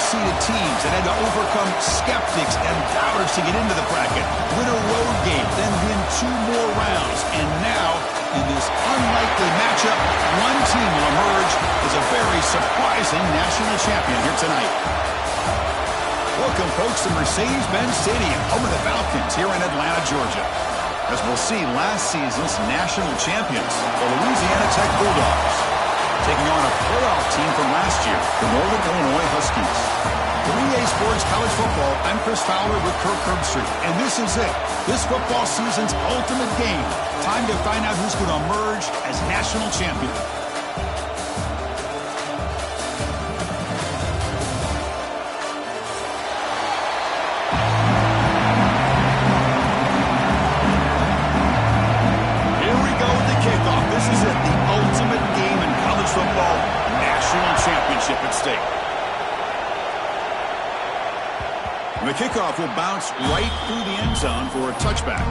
seeded teams that had to overcome skeptics and doubters to get into the bracket, win a road game, then win 2 more rounds. And now, in this unlikely matchup, one team will emerge as a very surprising national champion here tonight. Welcome, folks, to Mercedes-Benz Stadium, home of the Falcons here in Atlanta, Georgia. As we'll see, last season's national champions, the Louisiana Tech Bulldogs, taking on a playoff team from last year, the Northern Illinois Huskies. For EA Sports College Football, I'm Chris Fowler with Kirk Herbstreit, and this is it. This football season's ultimate game. Time to find out who's going to emerge as national champion. Championship at stake. The kickoff will bounce right through the end zone for a touchback.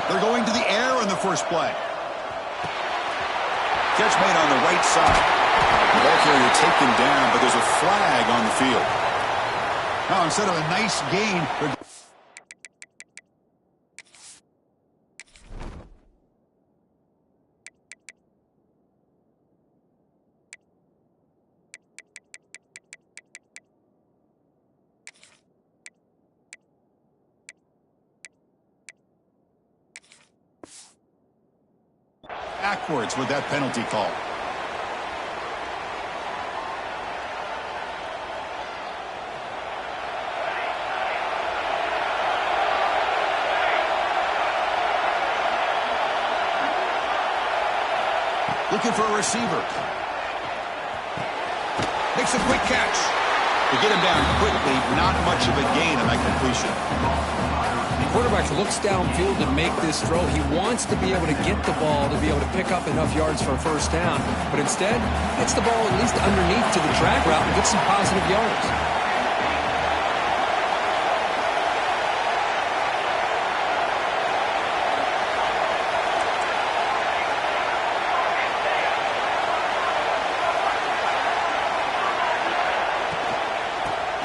They're going to the air on the first play. Catch made on the right side. The ball carrier taken down, but there's a flag on the field. Now, instead of a nice gain, backwards with that penalty call. Looking for a receiver. Makes a quick catch. To get him down quickly, not much of a gain on that completion. The quarterback looks downfield to make this throw. He wants to be able to get the ball to be able to pick up enough yards for a first down. But instead, gets the ball at least underneath to the drag route and gets some positive yards.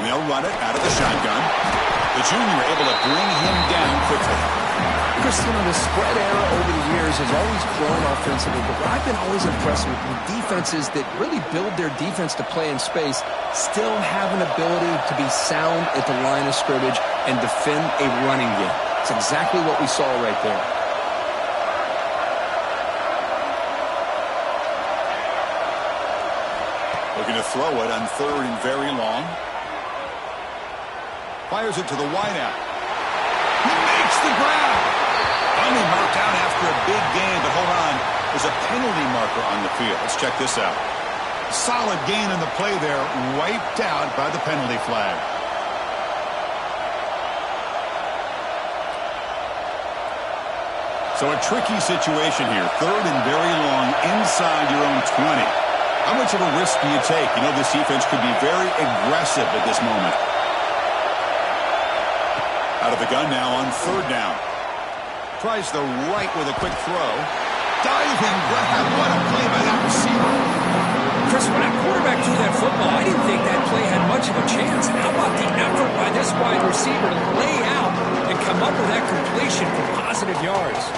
They'll run it out of the shotgun. The junior able to bring him down quickly. Chris, you know, the spread era over the years has always grown offensively, but what I've been always impressed with defenses that really build their defense to play in space still have an ability to be sound at the line of scrimmage and defend a running game. It's exactly what we saw right there. Looking to throw it on third and very long. Fires it to the wideout. He makes the grab. Finally marked out after a big gain, but hold on. There's a penalty marker on the field. Let's check this out. Solid gain in the play there, wiped out by the penalty flag. So a tricky situation here. Third and very long inside your own 20. How much of a risk do you take? You know, this defense could be very aggressive at this moment. Out of the gun now on third down. Tries the right with a quick throw. Diving grab. What a play by that receiver. Chris, when that quarterback threw that football, I didn't think that play had much of a chance. How about the effort by this wide receiver to lay out and come up with that completion for positive yards?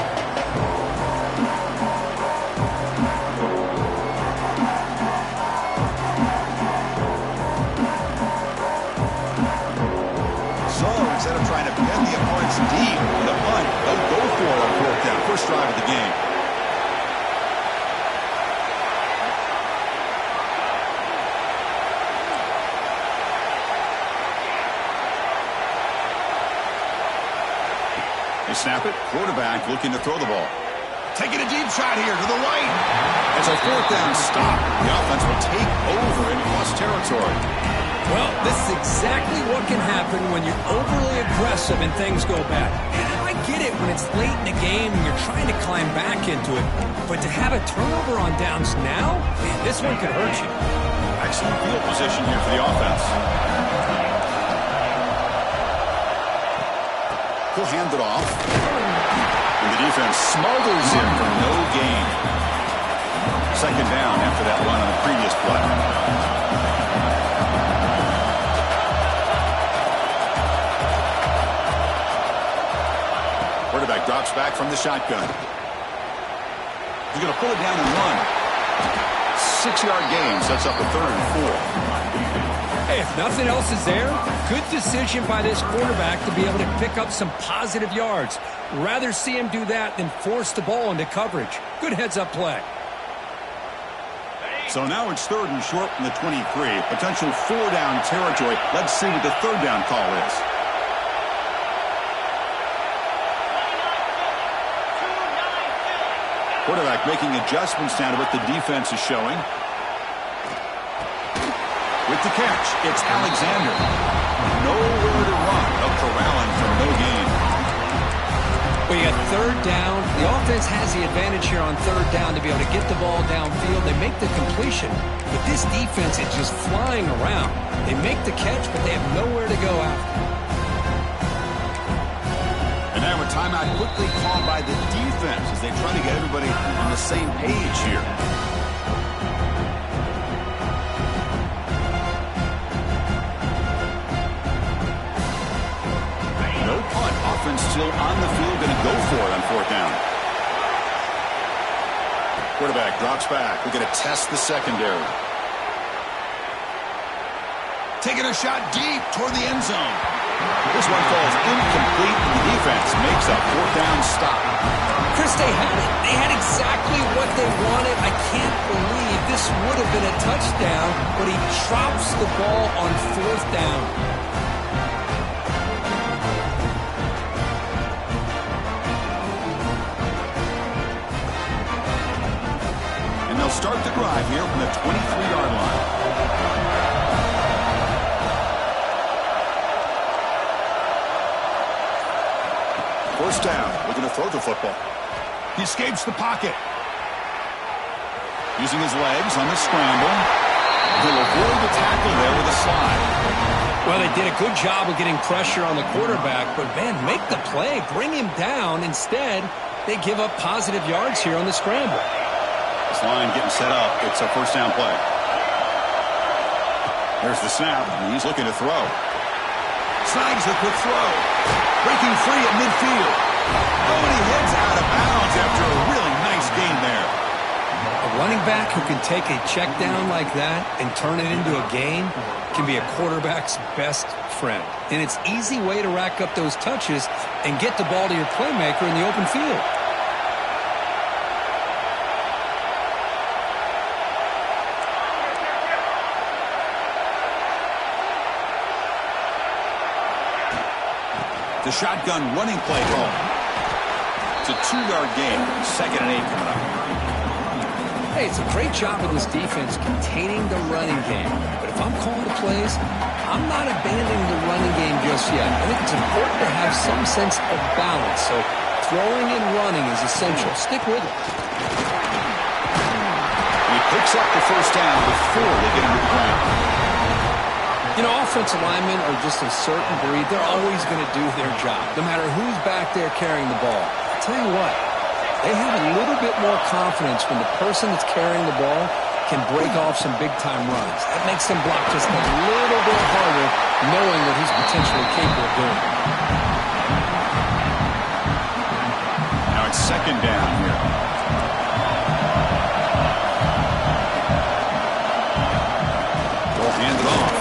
Instead of trying to pin the opponents deep with a punt, they'll go for it on fourth down. First drive of the game. They snap it. Quarterback looking to throw the ball. Taking a deep shot here to the right. It's a fourth down stop. The offense will take over in plus territory. Well, this is exactly what can happen when you're overly aggressive and things go bad. And I get it when a it's late in the game and you're trying to climb back into it. But to have a turnover on downs now, man, this one could hurt you. Excellent field position here for the offense. He'll hand it off. And the defense smuggles him for no gain. Second down after that run on the previous play. Quarterback drops back from the shotgun. He's going to pull it down and run. 6-yard gain sets up a 3rd and 4. Hey, if nothing else is there, good decision by this quarterback to be able to pick up some positive yards. Rather see him do that than force the ball into coverage. Good heads-up play. So now it's 3rd and short from the 23. Potential 4-down territory. Let's see what the 3rd down call is. Quarterback making adjustments now to what the defense is showing. With the catch, it's Alexander. Nowhere to run. They'll corral him for no gain. Well, you got 3rd down. The offense has the advantage here on 3rd down to be able to get the ball downfield. They make the completion, but this defense is just flying around. They make the catch, but they have nowhere to go after. And now a timeout quickly called by the defense as they try to get everybody on the same page here. No punt. Offense still on the field, going to go for it on 4th down. Quarterback drops back. We're going to test the secondary. Taking a shot deep toward the end zone. This one falls incomplete, and the defense makes a 4th down stop. Chris, they had it. They had exactly what they wanted. I can't believe this would have been a touchdown, but he drops the ball on 4th down. And they'll start the drive here from the 23-yard line. First down, looking to throw the football. He escapes the pocket. Using his legs on the scramble. He'll avoid the tackle there with a slide. Well, they did a good job of getting pressure on the quarterback, but, man, make the play. Bring him down. Instead, they give up positive yards here on the scramble. This line getting set up. It's a first down play. There's the snap, and he's looking to throw. Snags the quick throw. Breaking free at midfield. Oh, and he heads out of bounds after a really nice gain there. A running back who can take a check down like that and turn it into a gain can be a quarterback's best friend. And it's an easy way to rack up those touches and get the ball to your playmaker in the open field. The shotgun running play call. It's a 2-yard gain. 2nd and 8 coming up. Hey, it's a great job of this defense containing the running game. But if I'm calling the plays, I'm not abandoning the running game just yet. I think it's important to have some sense of balance. So throwing and running is essential. Stick with it. He picks up the first down before they get him to the ground. You know, offensive linemen are just a certain breed. They're always going to do their job, no matter who's back there carrying the ball. I'll tell you what, they have a little bit more confidence when the person that's carrying the ball can break off some big-time runs. That makes them block just a little bit harder, knowing what he's potentially capable of doing. Now it's 2nd down here. They'll hand it off.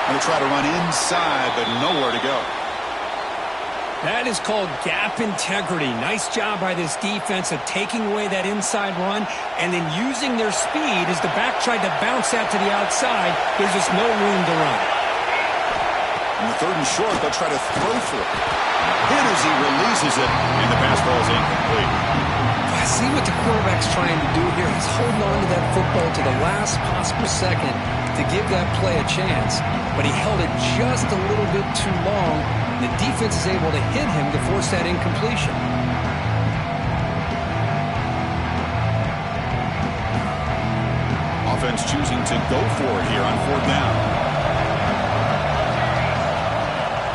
Going to try to run inside, but nowhere to go. That is called gap integrity. Nice job by this defense of taking away that inside run and then using their speed as the back tried to bounce out to the outside. There's just no room to run. On the 3rd and short, they'll try to throw for it. Hit as he releases it, and the pass ball is incomplete. I see what the quarterback's trying to do here. He's holding on to that football to the last possible second to give that play a chance, but he held it just a little bit too long, The defense is able to hit him to force that incompletion. Offense choosing to go for it here on 4th down.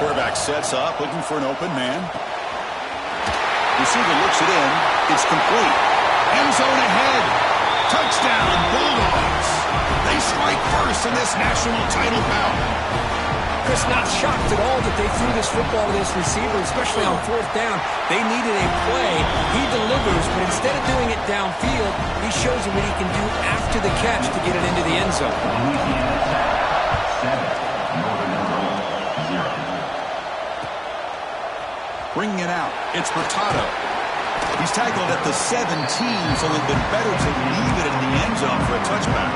Quarterback sets up, looking for an open man. Receiver looks it in. It's complete. End zone ahead. Touchdown, Bulldogs. They strike first in this national title bout. Chris, not shocked at all that they threw this football to this receiver, especially on 4th down. They needed a play. He delivers, but instead of doing it downfield, he shows them what he can do after the catch to get it into the end zone. Bringing it out, it's Hurtado. He's tackled at the 17, so it would have been better to leave it in the end zone for a touchback.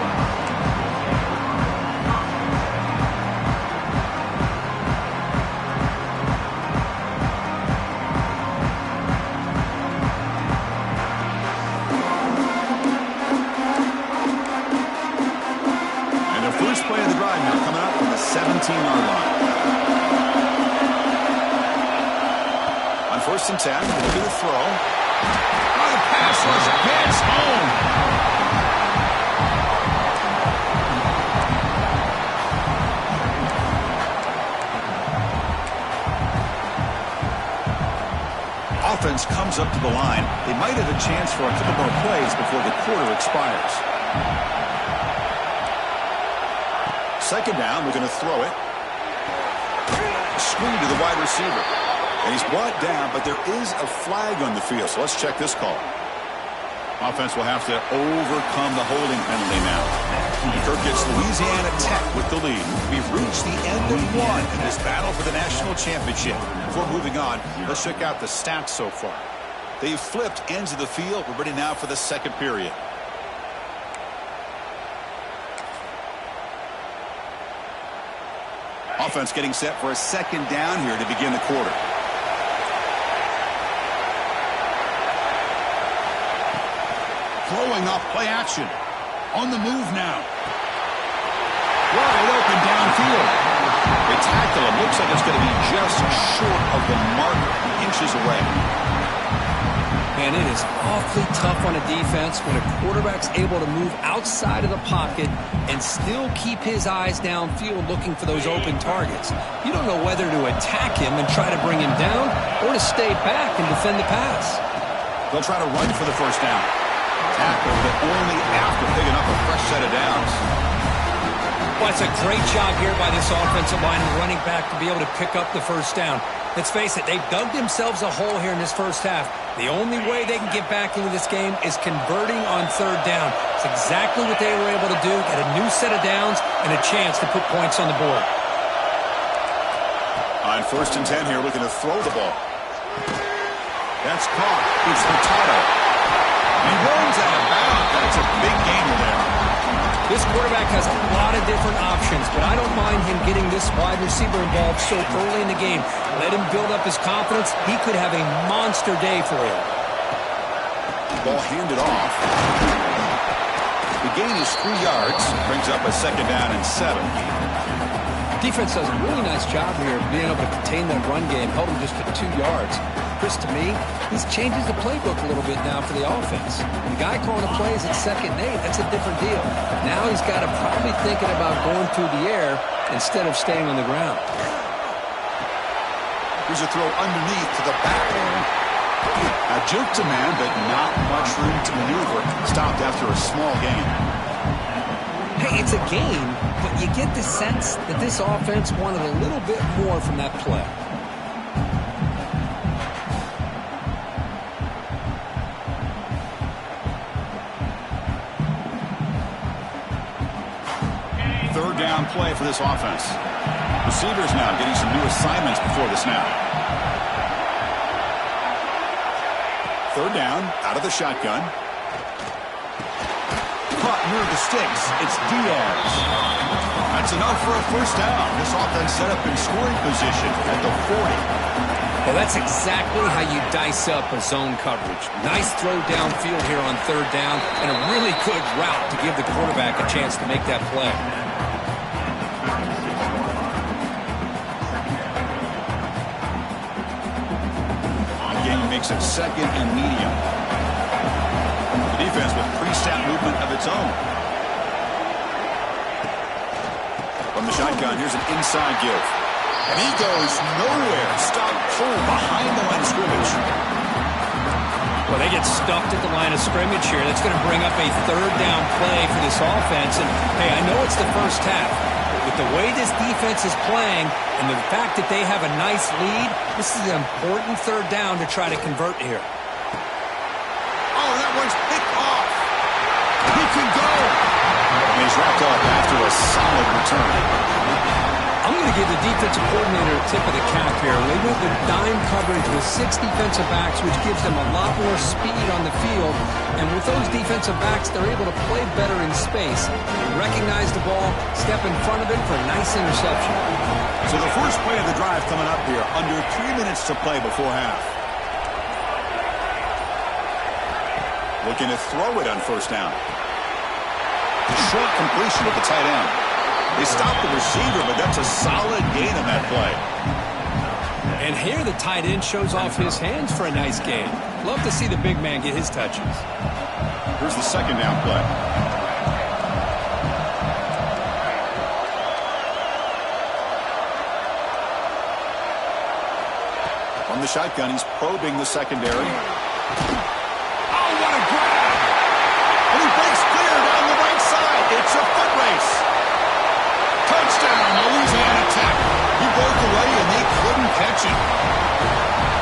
And the first play of the drive now coming up from the 17-yard line. 1st and 10. Look at the throw. Oh, the pass rush gets home. Offense comes up to the line. They might have a chance for a couple more plays before the quarter expires. 2nd down. We're going to throw it. Screen to the wide receiver. And he's brought down, but there is a flag on the field, so let's check this call. Offense will have to overcome the holding penalty now. Kirk gets Louisiana Tech with the lead. We've reached the end of one in this battle for the national championship. Before moving on, let's check out the stats so far. They've flipped ends of the field. We're ready now for the 2nd period. Offense getting set for a 2nd down here to begin the quarter. Throwing off play action. On the move now. Wide open downfield. They tackle him. Looks like it's going to be just short of the mark, inches away. Man, it is awfully tough on a defense when a quarterback's able to move outside of the pocket and still keep his eyes downfield looking for those open targets. You don't know whether to attack him and try to bring him down or to stay back and defend the pass. They'll try to run for the 1st down. Tackle, but only after picking up a fresh set of downs. Well, it's a great job here by this offensive line and running back to be able to pick up the 1st down. Let's face it, they've dug themselves a hole here in this 1st half. The only way they can get back into this game is converting on 3rd down. It's exactly what they were able to do, get a new set of downs and a chance to put points on the board. On 1st and 10 here, looking to throw the ball. That's caught. It's Hurtado. He runs out of bounds. That's a big gainer there. This quarterback has a lot of different options, but I don't mind him getting this wide receiver involved so early in the game. Let him build up his confidence. He could have a monster day for you. Ball handed off. The gain is 3 yards. Brings up a 2nd down and 7. Defense does a really nice job here of being able to contain that run game. Held him just to 2 yards. Chris, to me, this changes the playbook a little bit now for the offense. The guy calling the plays at 2nd and 8, that's a different deal. Now he's got to probably thinking about going through the air instead of staying on the ground. Here's a throw underneath to the back. A juke to man, but not much room to maneuver. Stopped after a small gain. Hey, it's a game, but you get the sense that this offense wanted a little bit more from that play. Third down play for this offense. Receivers now getting some new assignments before the snap. Third down, out of the shotgun. Caught near the sticks. It's Diaz. That's enough for a first down. This offense set up in scoring position at the 40. Well, that's exactly how you dice up a zone coverage. Nice throw downfield here on third down and a really good route to give the quarterback a chance to make that play. looks at second and medium. The defense with pre-snap movement of its own. From the shotgun, here's an inside give. And he goes nowhere. Stopped cold behind the line of scrimmage. Well, they get stuffed at the line of scrimmage here. That's going to bring up a third down play for this offense. And, hey, I know it's the first half. But with the way this defense is playing and the fact that they have a nice lead, this is an important third down to try to convert here. Oh, that one's picked off. He can go. And he's wrapped up after a solid return. I'm going to give the defensive coordinator a tip of the cap here. They went with dime coverage with 6 defensive backs, which gives them a lot more speed on the field. And with those defensive backs, they're able to play better in space. They recognize the ball, step in front of it for a nice interception. So the first play of the drive coming up here, under 3 minutes to play before half. Looking to throw it on first down. Short completion with the tight end. They stopped the receiver, but that's a solid gain on that play. And here the tight end shows off his hands for a nice gain. Love to see the big man get his touches. Here's the second down play. On the shotgun, he's probing the secondary. Oh, what a grab! And he breaks clear down the right side. It's a foot race. Touchdown, Louisiana Tech. He broke away, and they couldn't catch him.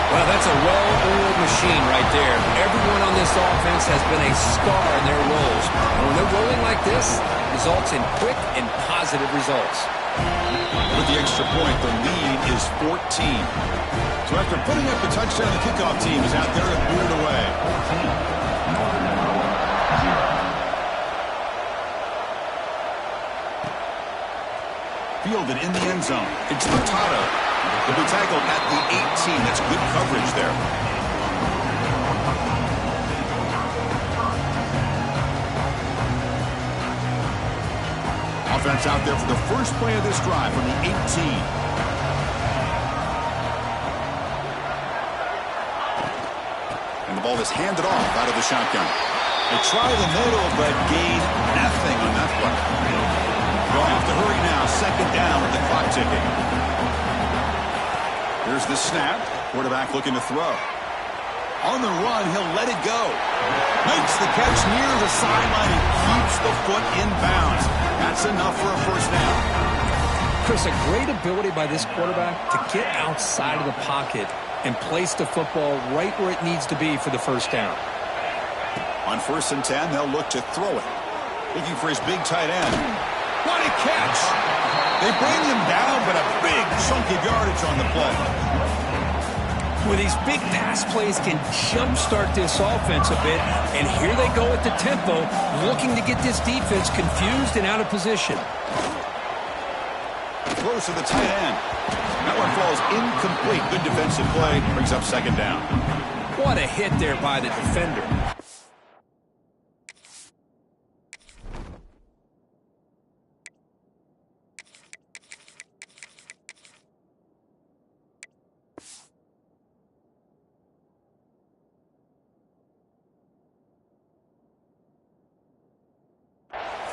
Well, that's a well-oiled machine right there. Everyone on this offense has been a star in their roles. And when they're rolling like this, it results in quick and positive results. With the extra point, the lead is 14. So after putting up the touchdown, the kickoff team is out there to boot it away. Fielded in the end zone. It's Furtado. He'll be tackled at the 18. That's good coverage there. Offense out there for the first play of this drive from the 18. And the ball is handed off out of the shotgun. They try the middle, but gain nothing on that play. They'll have to hurry now. Second down with the clock ticking. Here's the snap. Quarterback looking to throw. On the run, he'll let it go. Makes the catch near the sideline and keeps the foot in bounds. That's enough for a first down. Chris, a great ability by this quarterback to get outside of the pocket and place the football right where it needs to be for the first down. On 1st and 10, they'll look to throw it. Looking for his big tight end. What a catch! They bring him down, but a big chunk of yardage on the play. Well, these big pass plays can jumpstart this offense a bit, and here they go at the tempo, looking to get this defense confused and out of position. Close to the tight end. That one falls incomplete. Good defensive play. Brings up second down. What a hit there by the defender.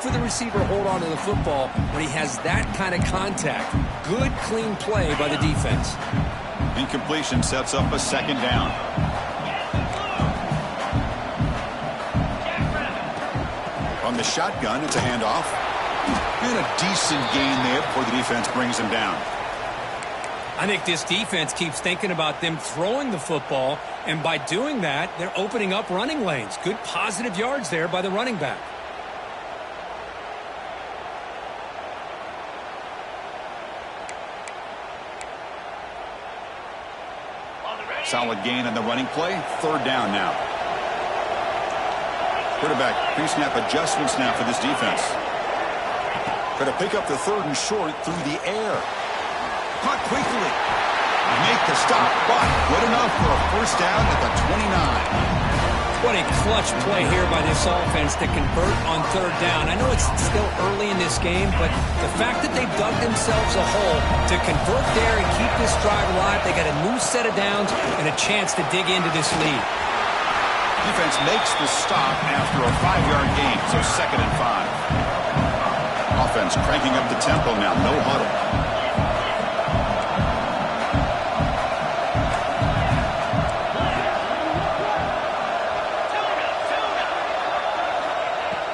For the receiver to hold on to the football when he has that kind of contact. Good, clean play by the defense. Incompletion sets up a second down. From the shotgun, it's a handoff. And a decent gain there before the defense brings him down. I think this defense keeps thinking about them throwing the football, and by doing that, they're opening up running lanes. Good positive yards there by the running back. Solid gain on the running play. Third down now. Quarterback pre-snap adjustments now for this defense. Try to pick up the third and short through the air. Caught quickly. Make the stop, but good enough for a first down at the 29. What a clutch play here by this offense to convert on third down. I know it's still early in this game, but the fact that they've dug themselves a hole to convert there and keep this drive alive, they got a new set of downs and a chance to dig into this lead. Defense makes the stop after a 5-yard gain, so 2nd and 5. Offense cranking up the tempo now, no huddle.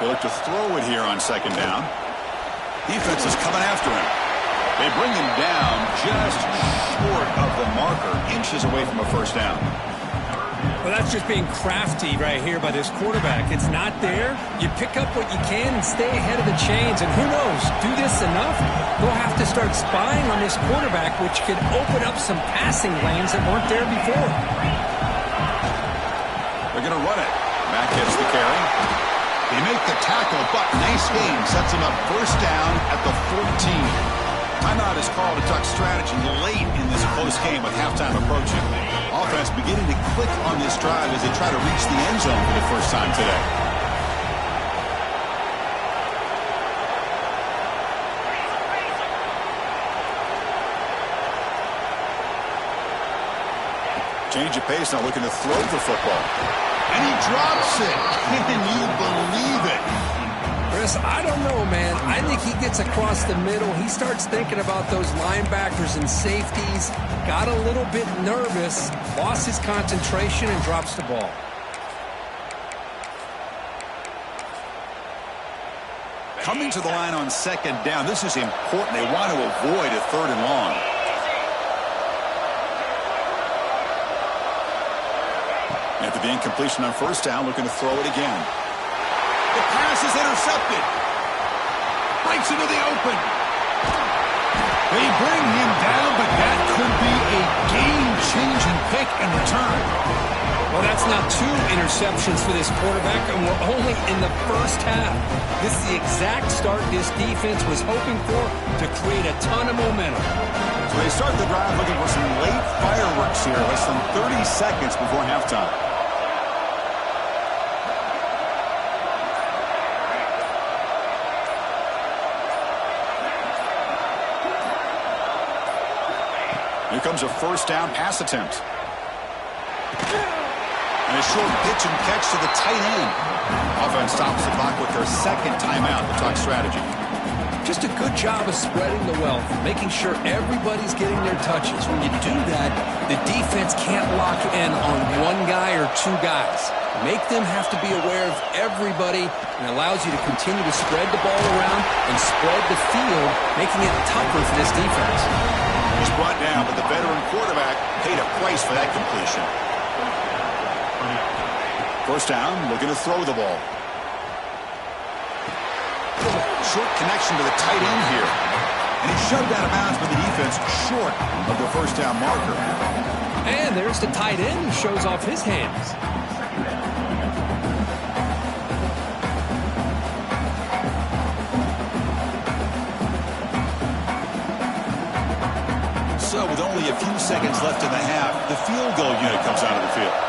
They look to throw it here on 2nd down. Defense is coming after him. They bring him down just short of the marker, inches away from a 1st down. Well, that's just being crafty right here by this quarterback. It's not there. You pick up what you can and stay ahead of the chains. And who knows, do this enough, they'll have to start spying on this quarterback, which could open up some passing lanes that weren't there before. They're going to run it. Mack gets the carry. They make the tackle, but nice game. Sets him up 1st down at the 14. Timeout is called to tuck strategy late in this close game with halftime approaching. Offense beginning to click on this drive as they try to reach the end zone for the first time today. Change of pace now, looking to throw the football. And he drops it. Can you believe it? Chris, I don't know, man. I think he gets across the middle. He starts thinking about those linebackers and safeties. Got a little bit nervous, lost his concentration, and drops the ball. Coming to the line on 2nd down. This is important. They want to avoid a 3rd and long. After the incompletion on 1st down, looking to throw it again. The pass is intercepted. Breaks into the open. They bring him down, but that could be a game-changing pick and return. Well, that's now 2 interceptions for this quarterback, and we're only in the 1st half. This is the exact start this defense was hoping for to create a ton of momentum. So they start the drive looking for some late fireworks here, less than 30 seconds before halftime. Here comes a 1st down pass attempt. And a short pitch and catch to the tight end. Offense stops the clock with their 2nd timeout to talk strategy. Just a good job of spreading the wealth, making sure everybody's getting their touches. When you do that, the defense can't lock in on one guy or 2 guys. Make them have to be aware of everybody, and allows you to continue to spread the ball around and spread the field, making it tougher for this defense. He's brought down, but the veteran quarterback paid a price for that completion. 1st down, looking to throw the ball. Short connection to the tight end here. And he's shoved out of bounds by the defense short of the 1st down marker. And there's the tight end who shows off his hands. So with only a few seconds left in the half, the field goal unit comes out of the field.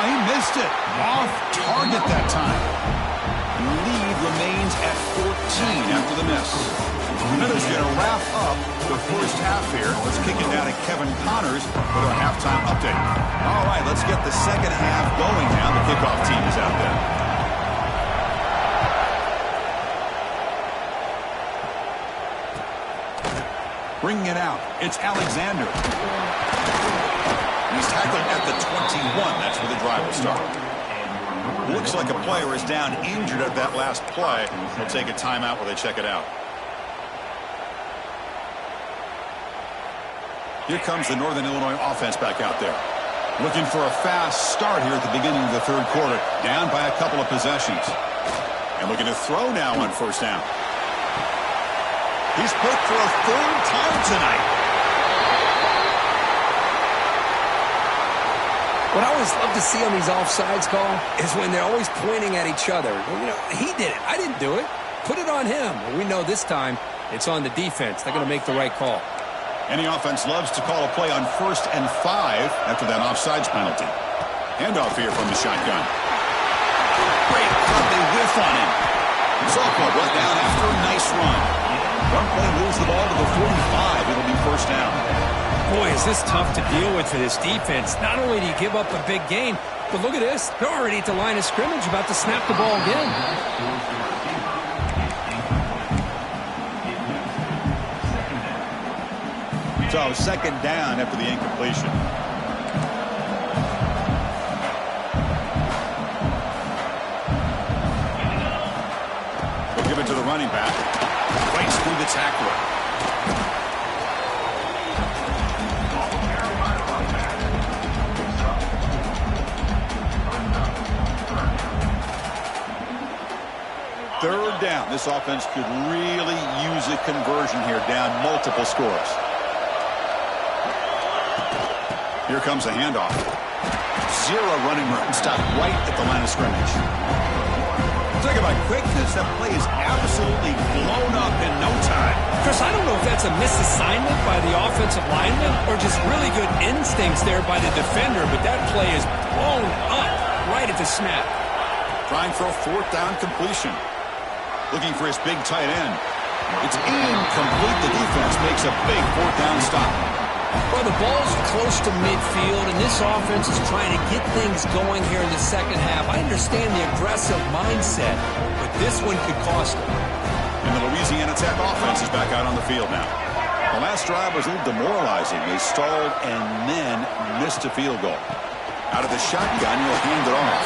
He missed it. Off target that time. Lead remains at 14 after the miss. Minutes going to wrap up the 1st half here. Let's kick it down to Kevin Connors with our halftime update. All right, let's get the 2nd half going now. The kickoff team is out there. Bringing it out, it's Alexander. He's tackled at the 21. That's where the drive will start. Looks like a player is down injured at that last play. They'll take a timeout while they check it out. Here comes the Northern Illinois offense back out there. Looking for a fast start here at the beginning of the 3rd quarter. Down by a couple of possessions. And looking to throw now on 1st down. He's put for a 3rd time tonight. What I always love to see on these offsides call is when they're always pointing at each other. You know, he did it. I didn't do it. put it on him. We know this time it's on the defense. They're going to make the right call. Any offense loves to call a play on 1st and 5 after that offsides penalty. Handoff here from the shotgun. Great cut. They whiff on him. Sophomore brought down after a nice run. One play moves the ball to the 45. It'll be first down. Boy, is this tough to deal with for this defense. Not only do you give up a big gain, but look at this. They're already at the line of scrimmage about to snap the ball again. So second down after the incompletion. They'll give it to the running back. Right through the tackler. Third down. This offense could really use a conversion here, down multiple scores. Here comes a handoff. Zero running room. Stop right at the line of scrimmage. Talk about quickness. That play is absolutely blown up in no time. Chris, I don't know if that's a misassignment by the offensive lineman or just really good instincts there by the defender, but that play is blown up right at the snap. Trying for a 4th down completion. Looking for his big tight end. It's incomplete. The defense makes a big 4th down stop. Well, the ball's close to midfield, and this offense is trying to get things going here in the second half. I understand the aggressive mindset, but this one could cost them. And the Louisiana Tech offense is back out on the field now. The last drive was a little demoralizing. They stalled and then missed a field goal. Out of the shotgun, he'll hand it off.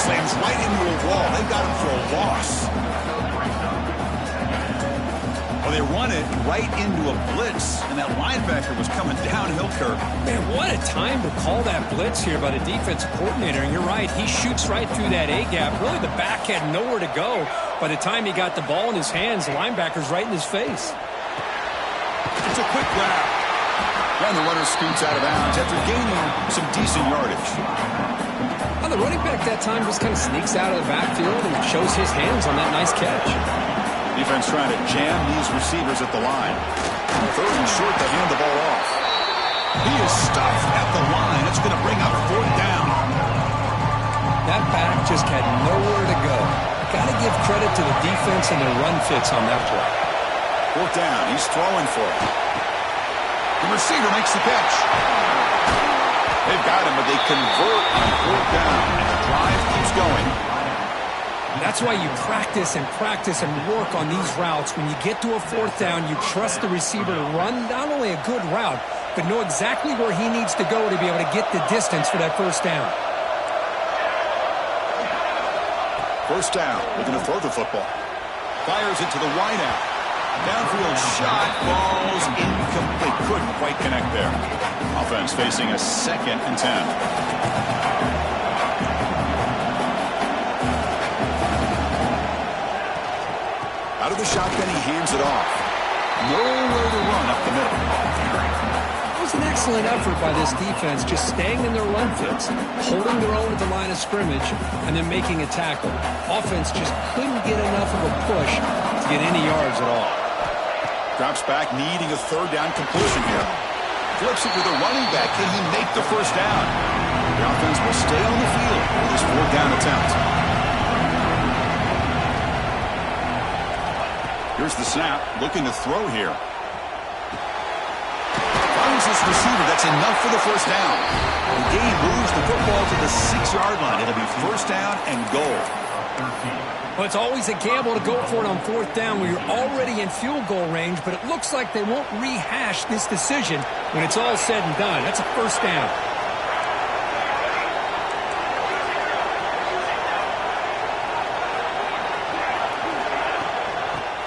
Slams right into a wall. They got him for a loss. Well, they run it right into a blitz, and that linebacker was coming downhill curve. Man, what a time to call that blitz here by the defensive coordinator. And you're right, he shoots right through that A-gap. Really, the back had nowhere to go. By the time he got the ball in his hands, the linebacker's right in his face. It's a quick grab. And the runner scoots out of bounds after gaining some decent yardage. Well, the running back that time just kind of sneaks out of the backfield and shows his hands on that nice catch. Defense trying to jam these receivers at the line. 3rd and short to hand the ball off. He is stuffed at the line. It's going to bring up 4th down. That back just had nowhere to go. Got to give credit to the defense and their run fits on that play. 4th down. He's throwing for it. The receiver makes the catch. They've got him, but they convert on 4th down, and the drive keeps going. That's why you practice and work on these routes. When you get to a 4th down, you trust the receiver to run not only a good route, but know exactly where he needs to go to be able to get the distance for that 1st down. 1st down. We're going to throw the football. Fires it to the wideout. Downfield shot. Ball's incomplete. Couldn't quite connect there. Offense facing a 2nd and 10. Out of the shotgun, he hands it off. Nowhere to run up the middle. It was an excellent effort by this defense, just staying in their run fits, holding their own at the line of scrimmage, and then making a tackle. Offense just couldn't get enough of a push to get any yards at all. Drops back, needing a 3rd down completion here. Flips it to the running back. Can he make the 1st down? The offense will stay on the field for this 4th down attempt. Here's the snap, looking to throw here. Finds this receiver, that's enough for the 1st down. The game moves the football to the 6-yard line. It'll be 1st down and goal. Well, it's always a gamble to go for it on 4th down when you're already in field goal range, but it looks like they won't rehash this decision when it's all said and done. That's a 1st down.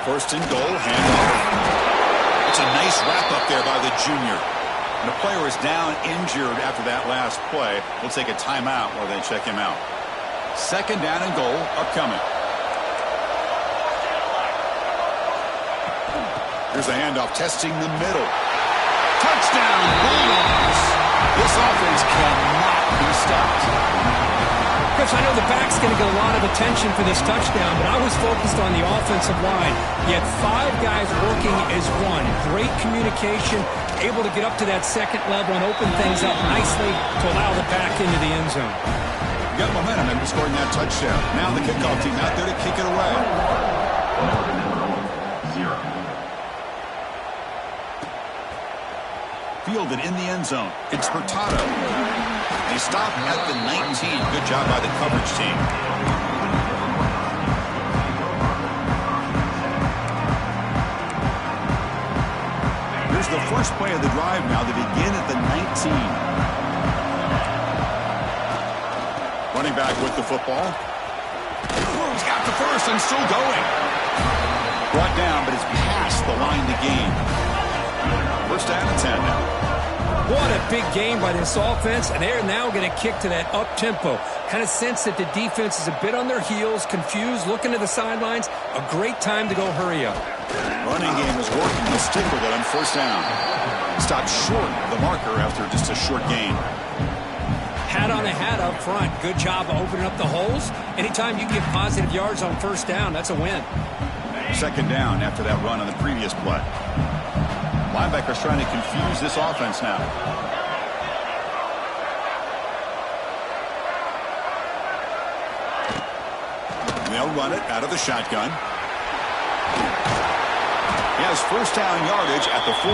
First and goal, handoff. It's a nice wrap-up there by the junior. And the player is down injured after that last play. We'll take a timeout while they check him out. 2nd down and goal upcoming. Here's the handoff, testing the middle. Touchdown, Bulldogs! This offense cannot be stopped. Chris, I know the back's going to get a lot of attention for this touchdown, but I was focused on the offensive line. You had 5 guys working as one. Great communication, able to get up to that second level and open things up nicely to allow the back into the end zone. Got momentum and scoring that touchdown. Now the kickoff team out there to kick it away. Fielded in the end zone. It's Hurtado. They stop at the 19. Good job by the coverage team. Here's the first play of the drive now. They begin at the 19. Running back with the football. He's got the first and still going. Brought down, but it's past the line to gain. First down and 10 now. What a big game by this offense, and they're now going to kick to that up-tempo. Kind of sense that the defense is a bit on their heels, confused, looking to the sidelines. A great time to go hurry up. Running game is working. He'll stick with it on first down. Stopped short of the marker after just a short gain. Hat on a hat up front. Good job of opening up the holes. Anytime you get positive yards on first down, that's a win. Second down after that run on the previous play. Linebackers trying to confuse this offense now. And they'll run it out of the shotgun. He has first down yardage at the 46.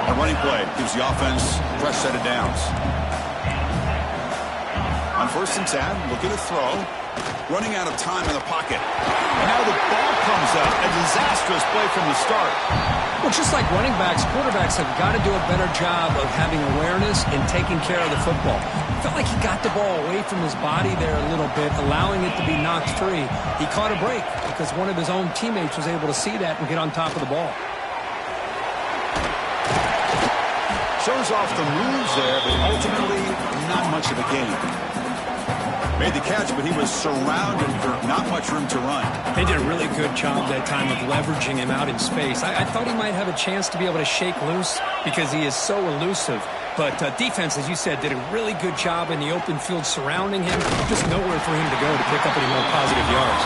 A running play gives the offense a fresh set of downs. On first and 10, looking to throw. Running out of time in the pocket. And now the ball comes up. A disastrous play from the start. Well, just like running backs, quarterbacks have got to do a better job of having awareness and taking care of the football. Felt like he got the ball away from his body there a little bit, allowing it to be knocked free. He caught a break because one of his own teammates was able to see that and get on top of the ball. Shows off the moves there, but ultimately not much of a gain. Made the catch, but he was surrounded for not much room to run. They did a really good job that time of leveraging him out in space. I thought he might have a chance to be able to shake loose because he is so elusive. But defense, as you said, did a really good job in the open field surrounding him. Just nowhere for him to go to pick up any more positive yards.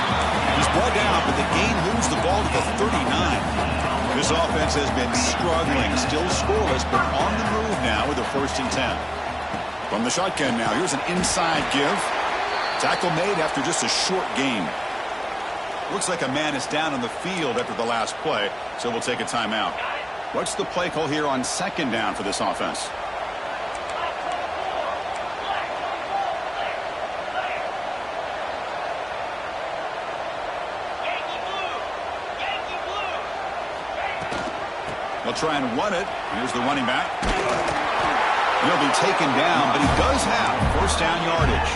He's brought down, but the gain moves the ball to the 39. This offense has been struggling, still scoreless, but on the move now with a first and 10. From the shotgun now, here's an inside give. Tackle made after just a short gain. Looks like a man is down on the field after the last play, so we'll take a timeout. What's the play call here on second down for this offense? They'll try and run it. Here's the running back. He'll be taken down, but he does have first down yardage.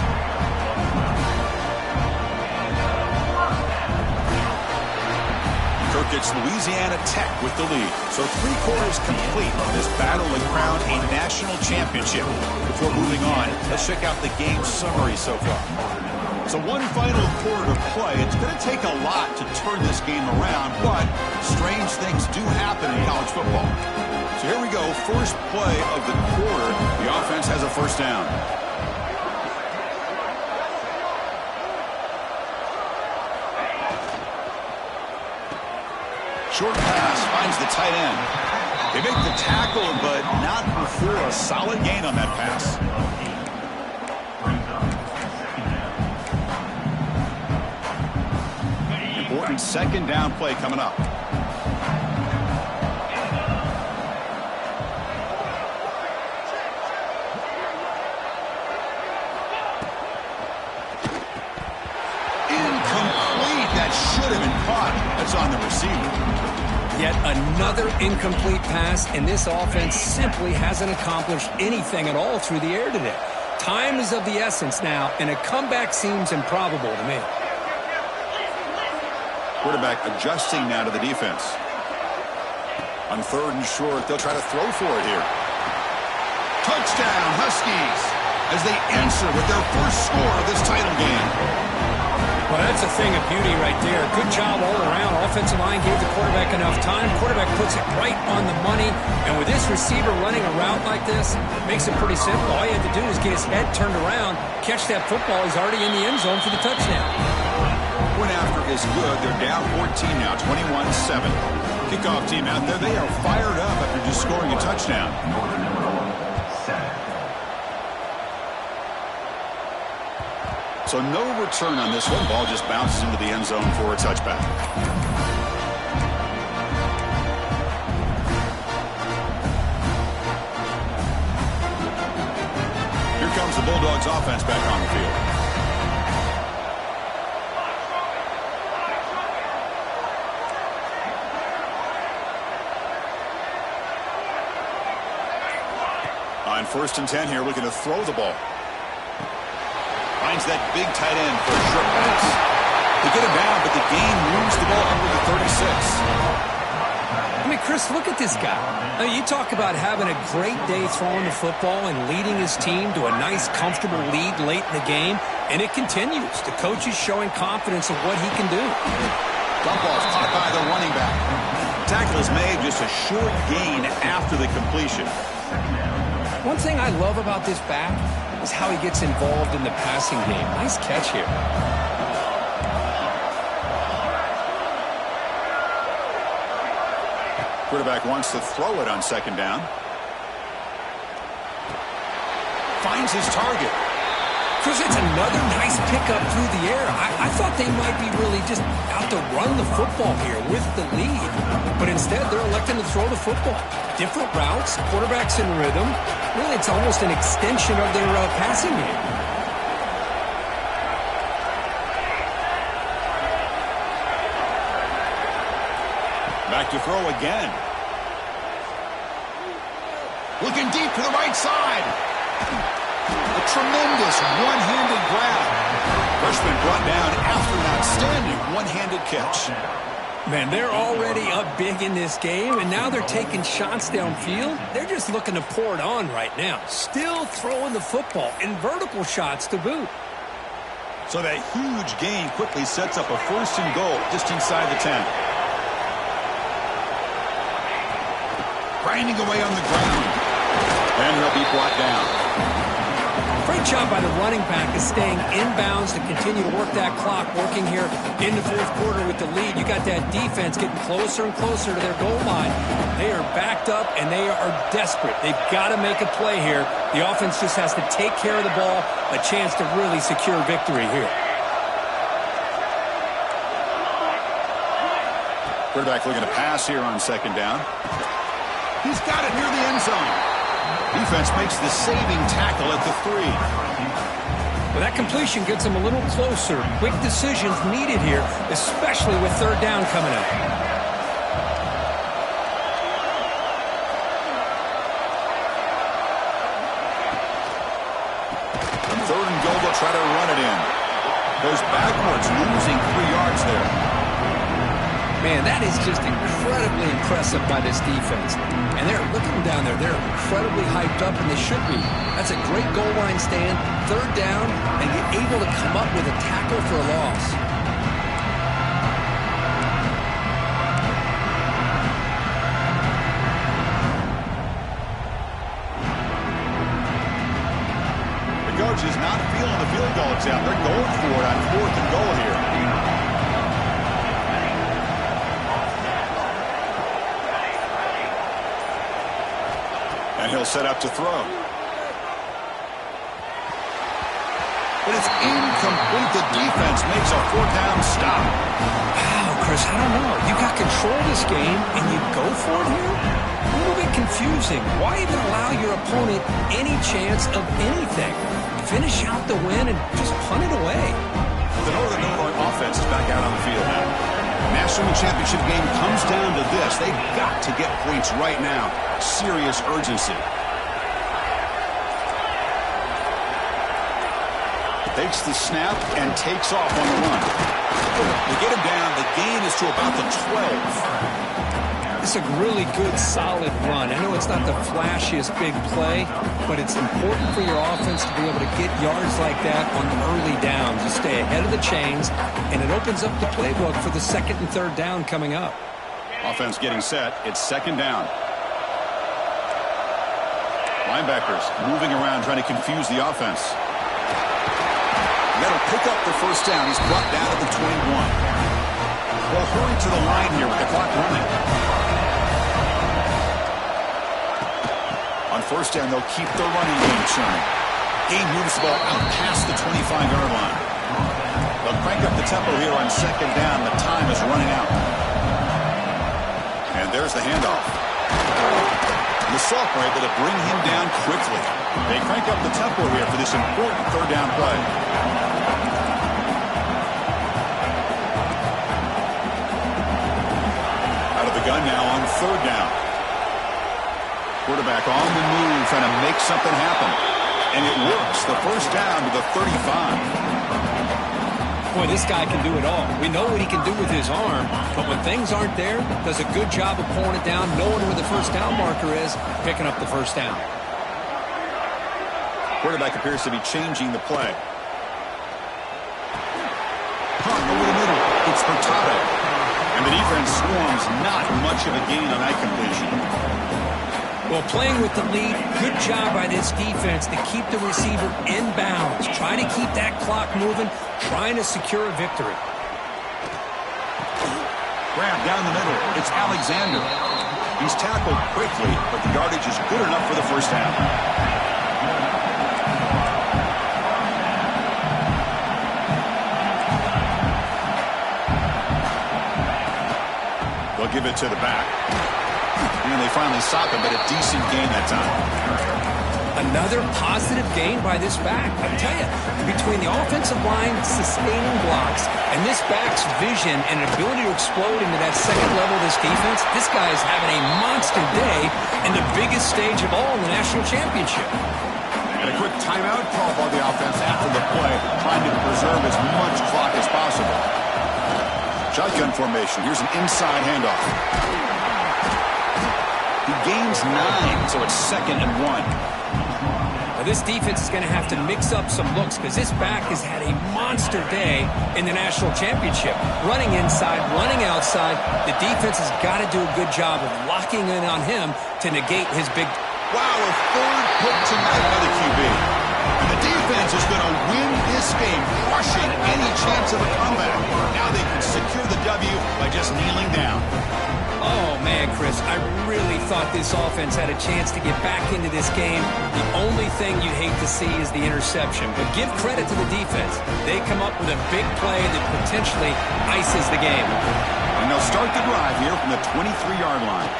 It's Louisiana Tech with the lead. So 3 quarters complete on this battle to crown a national championship. Before moving on, let's check out the game summary so far. So one final quarter to play. It's going to take a lot to turn this game around, but strange things do happen in college football. So here we go. First play of the quarter. The offense has a first down. Short pass finds the tight end. They make the tackle, but not before a solid gain on that pass. Important second down play coming up. Incomplete. That should have been caught. That's on the receiver. Yet another incomplete pass, and this offense simply hasn't accomplished anything at all through the air today. Time is of the essence now, and a comeback seems improbable to me. Quarterback adjusting now to the defense. On third and short, they'll try to throw for it here. Touchdown, Huskies, as they answer with their first score of this title game. Well, that's a thing of beauty right there. Good job all around. Offensive line gave the quarterback enough time. Quarterback puts it right on the money. And with this receiver running a route like this, it makes it pretty simple. All you have to do is get his head turned around, catch that football. He's already in the end zone for the touchdown. Point after is good. They're down 14 now, 21-7. Kickoff team out there. They are fired up after just scoring a touchdown. So no return on this one. Ball just bounces into the end zone for a touchback. Here comes the Bulldogs offense back on the field. On 1st and 10 here, looking to throw the ball. Finds that big tight end for a short pass. They get him down, but the gain moves the ball up to the 36. I mean, Chris, look at this guy. I mean, you talk about having a great day throwing the football and leading his team to a nice, comfortable lead late in the game, and it continues. The coach is showing confidence of what he can do. Dump ball's caught by the running back. Tackle is made, just a short gain after the completion. One thing I love about this back is how he gets involved in the passing game. Nice catch here. Quarterback wants to throw it on 2nd down. Finds his target. Chris, it's another nice pickup through the air. I thought they might be really just out to run the football here with the lead. But instead, they're electing to throw the football. Different routes, quarterbacks in rhythm. Really, it's almost an extension of their passing game. Back to throw again. Looking deep to the right side. A tremendous one-handed grab. Freshman brought down after an outstanding one-handed catch. Man, they're already up big in this game, and now they're taking shots downfield. They're just looking to pour it on right now. Still throwing the football, and vertical shots to boot. So that huge gain quickly sets up a 1st and goal just inside the 10. Grinding away on the ground. And he'll be brought down. Great job by the running back is staying inbounds to continue to work that clock, working here in the 4th quarter with the lead. You got that defense getting closer and closer to their goal line. They are backed up, and they are desperate. They've got to make a play here. The offense just has to take care of the ball, a chance to really secure victory here. Quarterback looking to pass here on 2nd down. He's got it near the end zone. Defense makes the saving tackle at the 3. Well, that completion gets them a little closer. Quick decisions needed here, especially with 3rd down coming up. 3rd and goal, they'll try to run it in. Goes backwards, losing 3 yards there. Man, that is just incredibly impressive by this defense. And they're looking down there. They're incredibly hyped up, and they should be. That's a great goal line stand, 3rd down, and you're able to come up with a tackle for a loss. The coach is not feeling the field goal attempt. They're going for it on 4th and goal here. And he'll set up to throw. But it's incomplete. The defense makes a 4th down stop. Wow, Chris, I don't know. You got control of this game, and you go for it here? A little bit confusing. Why even allow your opponent any chance of anything? Finish out the win and just punt it away. The Northern Illinois offense is back out on the field now. National championship game comes down to this. They've got to get points right now. Serious urgency. Takes the snap and takes off on the run. They get him down. The gain is to about the 12. It's a really good, solid run. I know it's not the flashiest big play, but it's important for your offense to be able to get yards like that on early downs. You stay ahead of the chains, and it opens up the playbook for the second and third down coming up. Offense getting set. It's second down. Linebackers moving around trying to confuse the offense. That'll pick up the first down. He's brought down at the 21. Well, hurry to the line here with the clock running. On first down, they'll keep the running game churning. Gain moves the ball out past the 25-yard line. They'll crank up the tempo here on second down. The time is running out. And there's the handoff. The Salk were able to bring him down quickly. They crank up the tempo here for this important third down play. Out of the gun now on third down. Quarterback on the move, trying to make something happen. And it works. The first down to the 35. Boy, this guy can do it all. We know what he can do with his arm, but when things aren't there, does a good job of pulling it down, knowing where the first down marker is, picking up the first down. Quarterback appears to be changing the play. Punt over the middle. It's Furtado. And the defense swarms. Not much of a gain on that completion. Well, playing with the lead, good job by this defense to keep the receiver in bounds. Try to keep that clock moving, trying to secure a victory. Grab down the middle. It's Alexander. He's tackled quickly, but the yardage is good enough for the first down. They'll give it to the back. And they finally stop him, but a decent gain that time. Another positive gain by this back. I tell you, between the offensive line sustaining blocks and this back's vision and ability to explode into that second level of this defense, this guy is having a monster day in the biggest stage of all in the national championship. And a quick timeout call by the offense after the play, trying to preserve as much clock as possible. Shotgun formation. Here's an inside handoff. He gains 9, so it's 2nd and 1. Now this defense is going to have to mix up some looks because this back has had a monster day in the national championship. Running inside, running outside. The defense has got to do a good job of locking in on him to negate his big... Wow, a third pick tonight by the QB. And the defense is going to win this game, crushing any chance of a comeback. Now they can secure the W by just kneeling down. Oh, man, Chris, I really thought this offense had a chance to get back into this game. The only thing you'd hate to see is the interception. But give credit to the defense. They come up with a big play that potentially ices the game. And they'll start the drive here from the 23-yard line.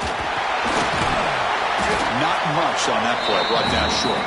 Not much on that play, brought down short.